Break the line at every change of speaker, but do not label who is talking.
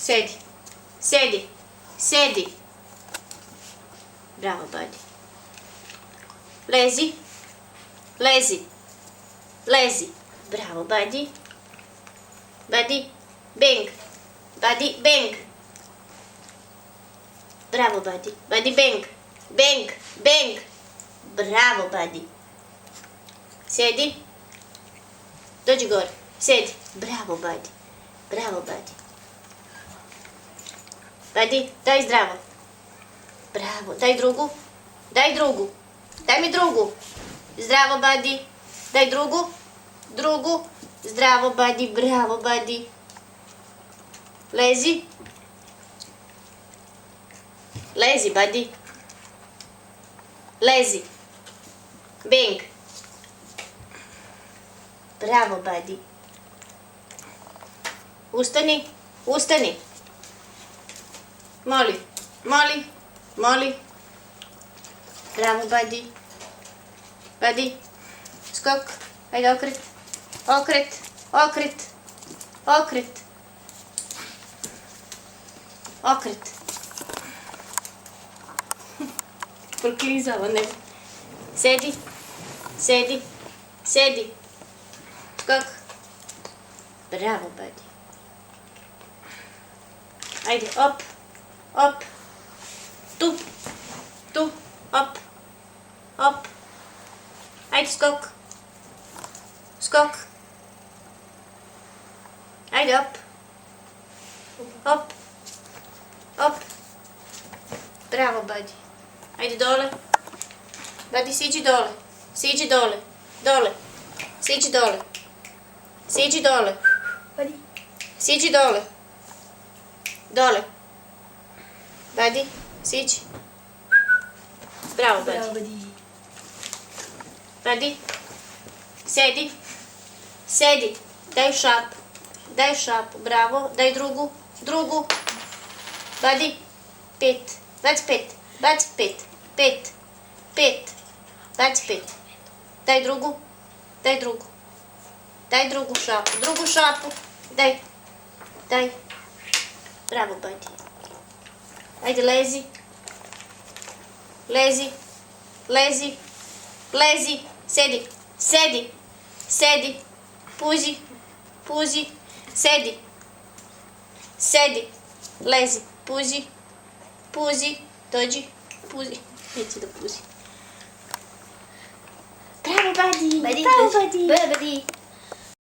Sedi. Sedi. Sedi. Bravo, Badi. Lezi. Lezi. Lezi. Bravo, Badi. Badi. Bang. Badi, bang. Bravo, Badi. Badi, bang. Bang. Bang. Bravo, Badi. Sedi. Dođi gore. Sedi. Bravo, Badi. Bravo, Badi. Badi, daj zdravo. Bravo. Daj drugu. Daj drugu. Daj mi drugu. Zdravo, Badi. Daj drugu. Drugu. Zdravo, Badi. Bravo, Badi. Lezi. Lezi, Badi. Lezi. Bang. Bravo, Badi. Ustani. Ustani. Moli. Moli. Moli. Bravo, Badi. Badi. Skok. Ajde, okret. Okret. Okret. Okret. Okret. Proklizava ne. Sedi. Sedi. Sedi. Skok. Bravo, Badi. Ajde, op. Op. Tu. Tu. Op. Op. Ajde, skok. Skok. Ajde, op. Op. Op. Bravo, Badi. Ajde, dole. Badi, siđi dole. Siđi dole. Dole. Siđi dole. Siđi dole.
Badi.
Siđi dole. Dole. Badi, siđi. Bravo, Badi.
Bravo, Badi.
Badi. Sedi. Sedi. Daj šapu. Daj šapu. Bravo. Daj drugu. Drugu. Badi. 5. Baci 5. Baci 5. 5. 5. Baci 5. Daj drugu. Daj drugu. Daj drugu šapu. Drugu šapu. Daj. Daj. Bravo, Badi. Ajde, lezi. Lezi. Lezi. Lezi. Sedi. Sedi. Sedi. Puzi. Puzi. Sedi. Sedi. Lezi. Puzi. Puzi. Dođi. Puzi. Neće da puzi. Bravo, Badi.
Badi.
Bravo, Badi.
Badi.